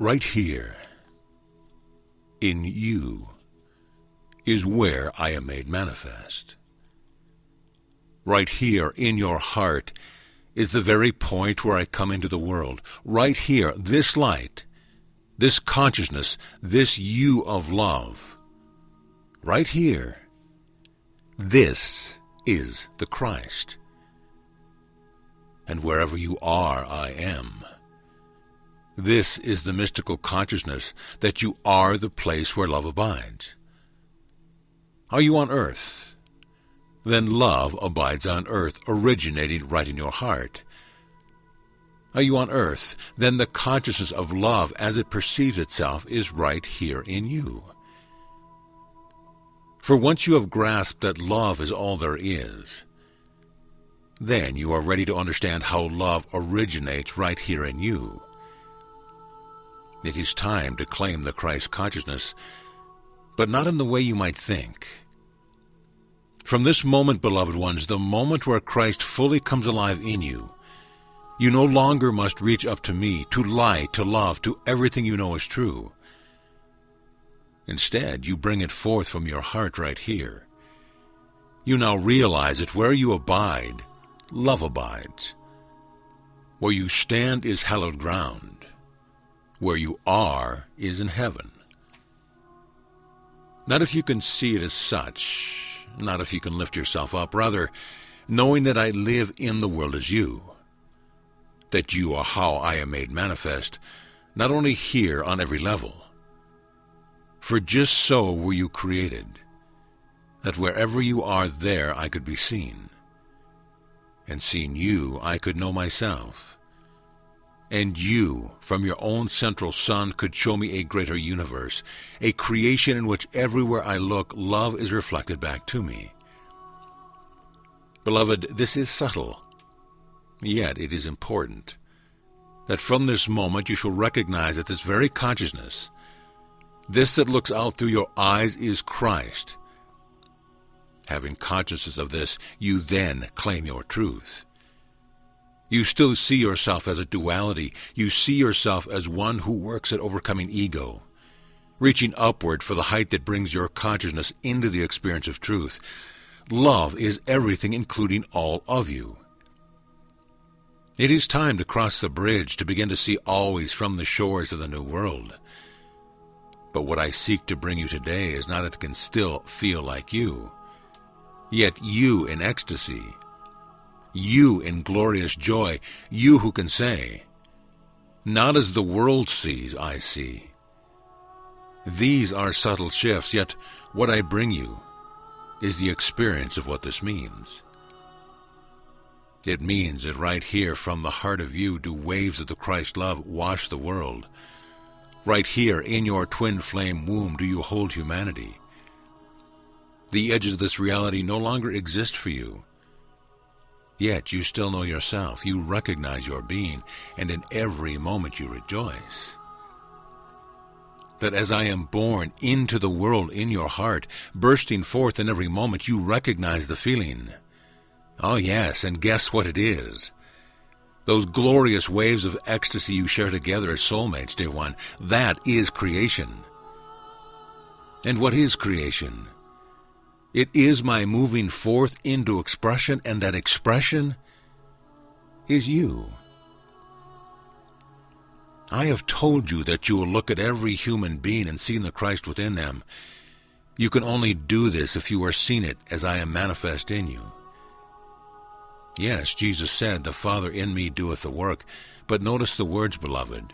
Right here, in you, is where I am made manifest. Right here, in your heart, is the very point where I come into the world. Right here, this light, this consciousness, this you of love. Right here, this is the Christ. And wherever you are, I am. This is the mystical consciousness that you are the place where love abides. Are you on earth? Then love abides on earth, originating right in your heart. Are you on earth? Then the consciousness of love as it perceives itself is right here in you. For once you have grasped that love is all there is, then you are ready to understand how love originates right here in you. It is time to claim the Christ consciousness, but not in the way you might think. From this moment, beloved ones, the moment where Christ fully comes alive in you, you no longer must reach up to me, to light, to love, to everything you know is true. Instead, you bring it forth from your heart right here. You now realize that where you abide, love abides. Where you stand is hallowed ground. Where you are is in heaven. Not if you can see it as such, not if you can lift yourself up, rather, knowing that I live in the world as you, that you are how I am made manifest, not only here on every level. For just so were you created, that wherever you are there I could be seen, and seeing you I could know myself. And you, from your own central sun, could show me a greater universe, a creation in which everywhere I look, love is reflected back to me. Beloved, this is subtle, yet it is important, that from this moment you shall recognize that this very consciousness, this that looks out through your eyes, is Christ. Having consciousness of this, you then claim your truth. You still see yourself as a duality. You see yourself as one who works at overcoming ego, reaching upward for the height that brings your consciousness into the experience of truth. Love is everything, including all of you. It is time to cross the bridge, to begin to see always from the shores of the new world. But what I seek to bring you today is not that it can still feel like you, yet you in ecstasy, you in glorious joy, you who can say, not as the world sees, I see. These are subtle shifts, yet what I bring you is the experience of what this means. It means that right here from the heart of you do waves of the Christ love wash the world. Right here in your twin flame womb do you hold humanity. The edges of this reality no longer exist for you. Yet you still know yourself, you recognize your being, and in every moment you rejoice. That as I am born into the world in your heart, bursting forth in every moment, you recognize the feeling. Oh yes, and guess what it is? Those glorious waves of ecstasy you share together as soulmates, dear one, that is creation. And what is creation? It is my moving forth into expression, and that expression is you. I have told you that you will look at every human being and see the Christ within them. You can only do this if you are seen it as I am manifest in you. Yes, Jesus said, the Father in me doeth the work, but notice the words, beloved,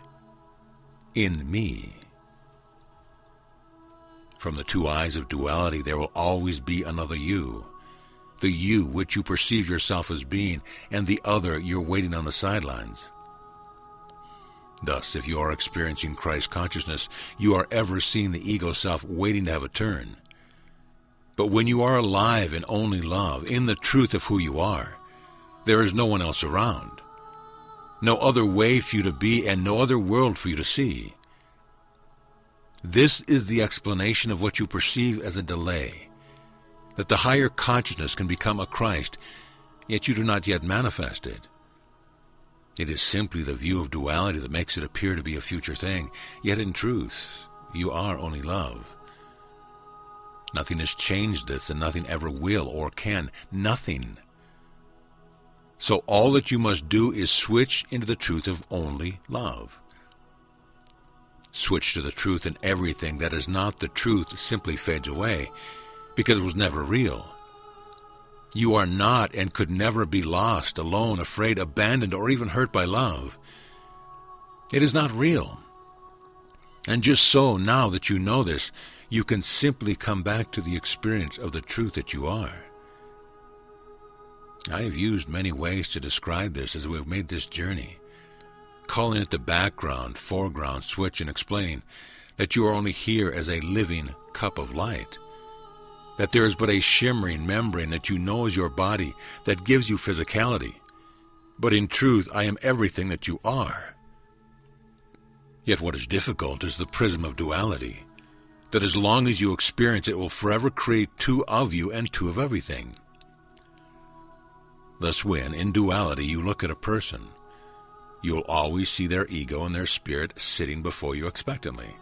in me. From the two eyes of duality there will always be another you, the you which you perceive yourself as being, and the other you're waiting on the sidelines. Thus, if you are experiencing Christ consciousness, you are ever seeing the ego self waiting to have a turn. But when you are alive in only love, in the truth of who you are, there is no one else around, no other way for you to be, and no other world for you to see. This is the explanation of what you perceive as a delay, that the higher consciousness can become a Christ, yet you do not yet manifest it. It is simply the view of duality that makes it appear to be a future thing. Yet in truth, you are only love. Nothing has changed this, and nothing ever will or can. Nothing. So all that you must do is switch into the truth of only love. Switch to the truth, and everything that is not the truth simply fades away, because it was never real. You are not and could never be lost, alone, afraid, abandoned, or even hurt by love. It is not real. And just so, now that you know this, you can simply come back to the experience of the truth that you are. I have used many ways to describe this as we have made this journey, calling it the background, foreground switch, and explaining that you are only here as a living cup of light, that there is but a shimmering membrane that you know is your body that gives you physicality. But in truth, I am everything that you are. Yet what is difficult is the prism of duality, that as long as you experience it will forever create two of you and two of everything. Thus when, in duality, you look at a person, you will always see their ego and their spirit sitting before you expectantly.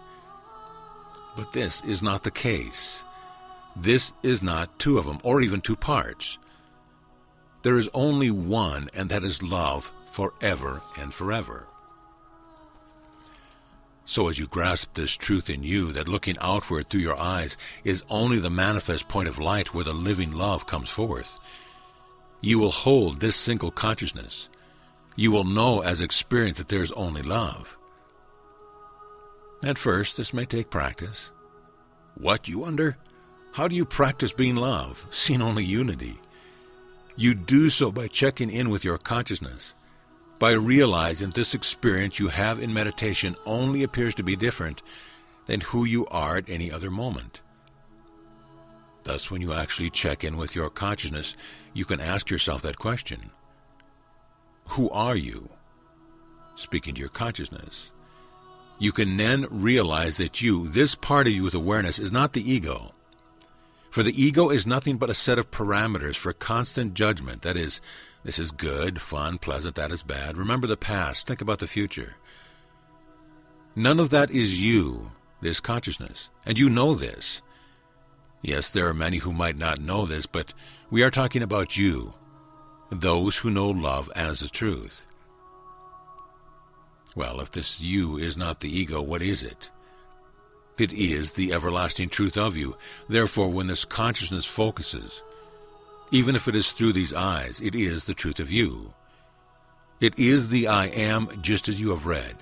But this is not the case. This is not two of them, or even two parts. There is only one, and that is love forever and forever. So as you grasp this truth in you, that looking outward through your eyes is only the manifest point of light where the living love comes forth, you will hold this single consciousness. You will know as experience that there is only love. At first, this may take practice. What, you wonder? How do you practice being love, seeing only unity? You do so by checking in with your consciousness, by realizing this experience you have in meditation only appears to be different than who you are at any other moment. Thus, when you actually check in with your consciousness, you can ask yourself that question. Who are you? Speaking to your consciousness. You can then realize that you, this part of you with awareness, is not the ego. For the ego is nothing but a set of parameters for constant judgment. That is, this is good, fun, pleasant, that is bad. Remember the past, think about the future. None of that is you, this consciousness, and you know this. Yes, there are many who might not know this, but we are talking about you, those who know love as the truth. Well, if this you is not the ego, what is it? It is the everlasting truth of you. Therefore, when this consciousness focuses, even if it is through these eyes, it is the truth of you. It is the I am, just as you have read.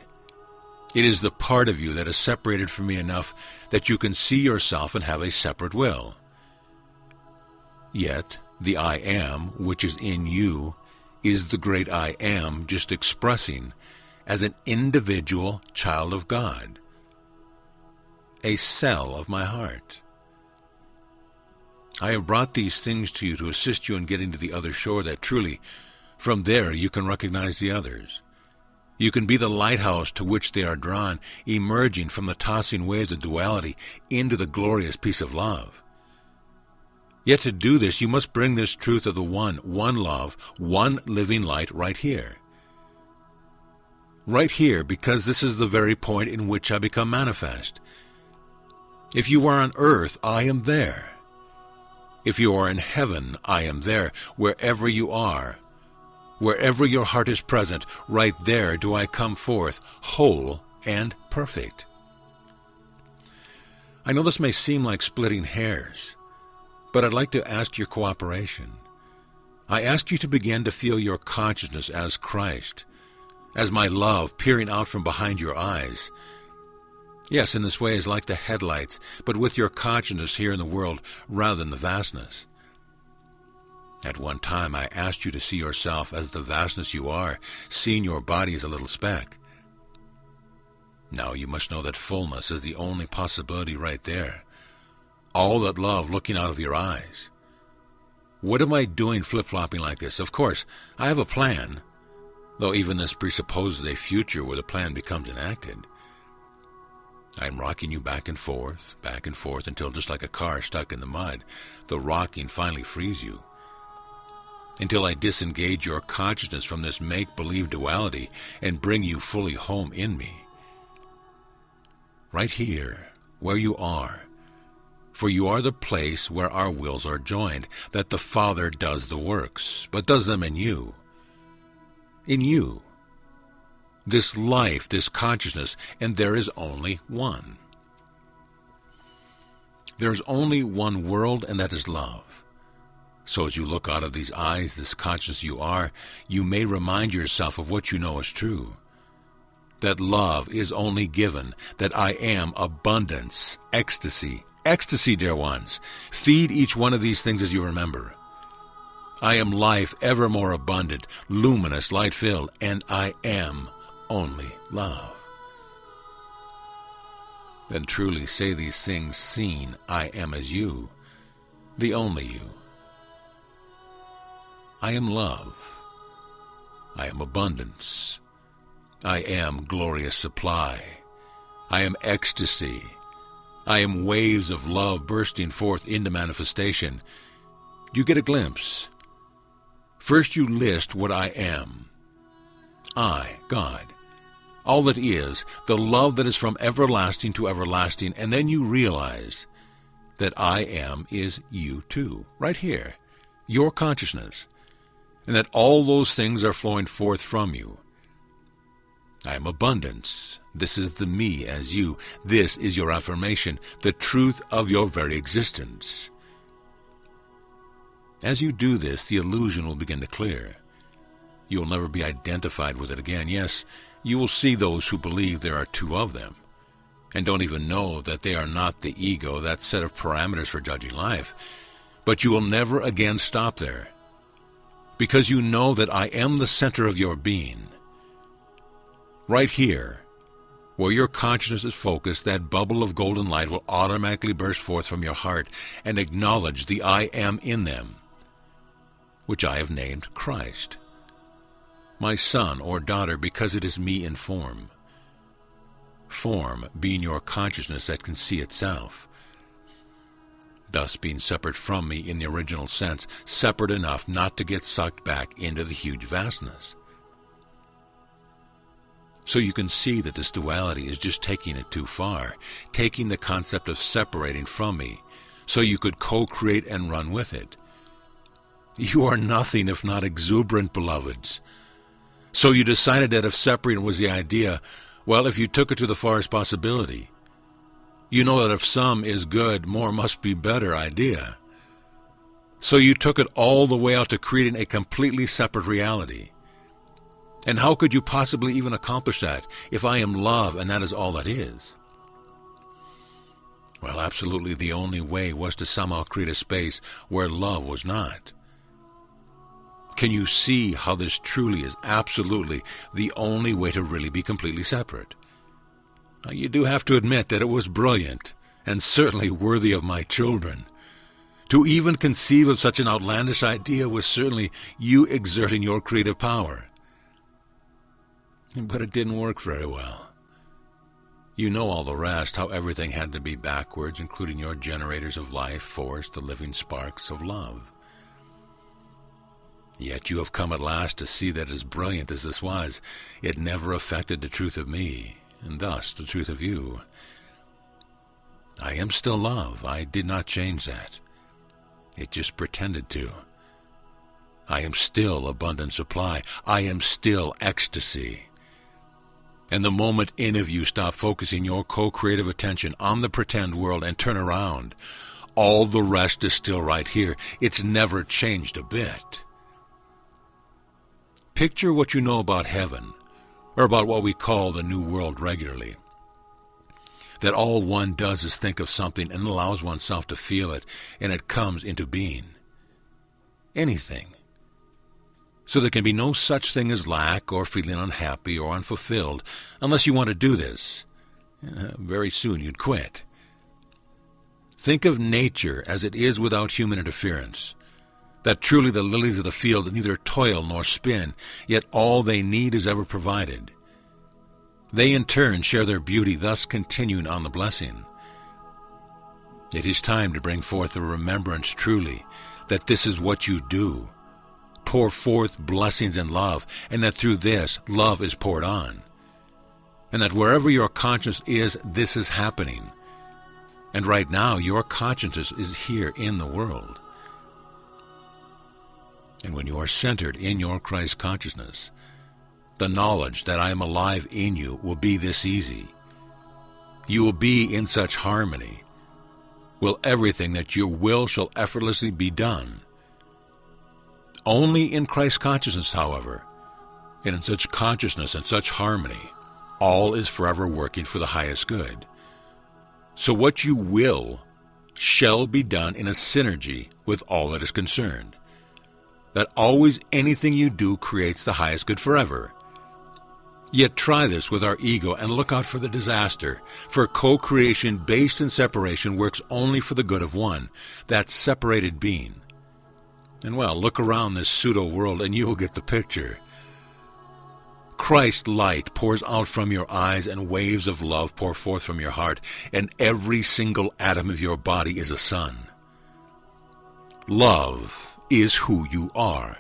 It is the part of you that is separated from me enough that you can see yourself and have a separate will. Yet, the I am, which is in you, is the great I am just expressing as an individual child of God, a cell of my heart. I have brought these things to you to assist you in getting to the other shore, that truly, from there you can recognize the others. You can be the lighthouse to which they are drawn, emerging from the tossing waves of duality into the glorious peace of love. Yet to do this, you must bring this truth of the one love, one living light right here. Right here, because this is the very point in which I become manifest. If you are on earth, I am there. If you are in heaven, I am there. Wherever you are, wherever your heart is present, right there do I come forth, whole and perfect. I know this may seem like splitting hairs, but I'd like to ask your cooperation. I ask you to begin to feel your consciousness as Christ, as my love peering out from behind your eyes. Yes, in this way is like the headlights, but with your consciousness here in the world rather than the vastness. At one time I asked you to see yourself as the vastness you are, seeing your body as a little speck. Now you must know that fullness is the only possibility right there. All that love looking out of your eyes. What am I doing flip-flopping like this? Of course, I have a plan, though even this presupposes a future where the plan becomes enacted. I am rocking you back and forth, until just like a car stuck in the mud, the rocking finally frees you. until I disengage your consciousness from this make-believe duality and bring you fully home in me. Right here, where you are, for you are the place where our wills are joined, that the Father does the works, but does them in you. In you. This life, this consciousness, and there is only one. There is only one world, and that is love. So as you look out of these eyes, this consciousness you are, you may remind yourself of what you know is true. That love is only given, that I am abundance, ecstasy. Ecstasy, dear ones. Feed each one of these things as you remember. I am life ever more abundant, luminous, light-filled, and I am only love. Then truly say these things seen, I am as you, the only you. I am love. I am abundance. I am glorious supply. I am ecstasy. I am waves of love bursting forth into manifestation. Do you get a glimpse? First you list what I am. I, God. All that is, the love that is from everlasting to everlasting, and then you realize that I am is you too, right here, your consciousness, and that all those things are flowing forth from you. I am abundance. This is the me as you. This is your affirmation, the truth of your very existence. As you do this, the illusion will begin to clear. You will never be identified with it again. Yes, you will see those who believe there are two of them, and don't even know that they are not the ego, that set of parameters for judging life. But you will never again stop there, because you know that I am the center of your being. Right here, where your consciousness is focused, that bubble of golden light will automatically burst forth from your heart and acknowledge the I am in them, which I have named Christ. My son or daughter, because it is me in form. Form being your consciousness that can see itself. Thus being separate from me in the original sense, separate enough not to get sucked back into the huge vastness. So you can see that this duality is just taking it too far, taking the concept of separating from me, so you could co-create and run with it. You are nothing if not exuberant, beloveds. So you decided that if separating was the idea, well, if you took it to the farthest possibility, you know that if some is good, more must be better idea. So you took it all the way out to creating a completely separate reality. And how could you possibly even accomplish that if I am love and that is all that is? Well, absolutely the only way was to somehow create a space where love was not. Can you see how this truly is absolutely the only way to really be completely separate? Now, you do have to admit that it was brilliant and certainly worthy of my children. To even conceive of such an outlandish idea was certainly you exerting your creative power. But it didn't work very well. You know all the rest, how everything had to be backwards, including your generators of life force, the living sparks of love. Yet you have come at last to see that as brilliant as this was, it never affected the truth of me, and thus the truth of you. I am still love. I did not change that. It just pretended to. I am still abundant supply. I am still ecstasy. And the moment any of you stop focusing your co-creative attention on the pretend world and turn around, all the rest is still right here. It's never changed a bit. Picture what you know about heaven, or about what we call the new world regularly. That all one does is think of something and allows oneself to feel it, and it comes into being. Anything. So there can be no such thing as lack or feeling unhappy or unfulfilled unless you want to do this. Very soon you'd quit. Think of nature as it is without human interference. That truly the lilies of the field neither toil nor spin, yet all they need is ever provided. They in turn share their beauty, thus continuing on the blessing. It is time to bring forth the remembrance truly that this is what you do. pour forth blessings and love, and that through this, love is poured on. And that wherever your conscience is, this is happening. And right now, your consciousness is here in the world. And when you are centered in your Christ consciousness, the knowledge that I am alive in you will be this easy. You will be in such harmony. Will everything that you will shall effortlessly be done. Only in Christ consciousness, however, and in such consciousness and such harmony, all is forever working for the highest good. So what you will shall be done in a synergy with all that is concerned. That always anything you do creates the highest good forever. Yet try this with our ego and look out for the disaster, for co-creation based in separation works only for the good of one, that separated being. And well, look around this pseudo-world and you will get the picture. Christ's light pours out from your eyes and waves of love pour forth from your heart, and every single atom of your body is a sun. Love is who you are.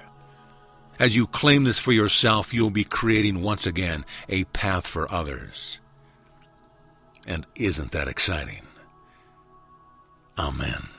As you claim this for yourself, you'll be creating once again a path for others. And isn't that exciting? Amen.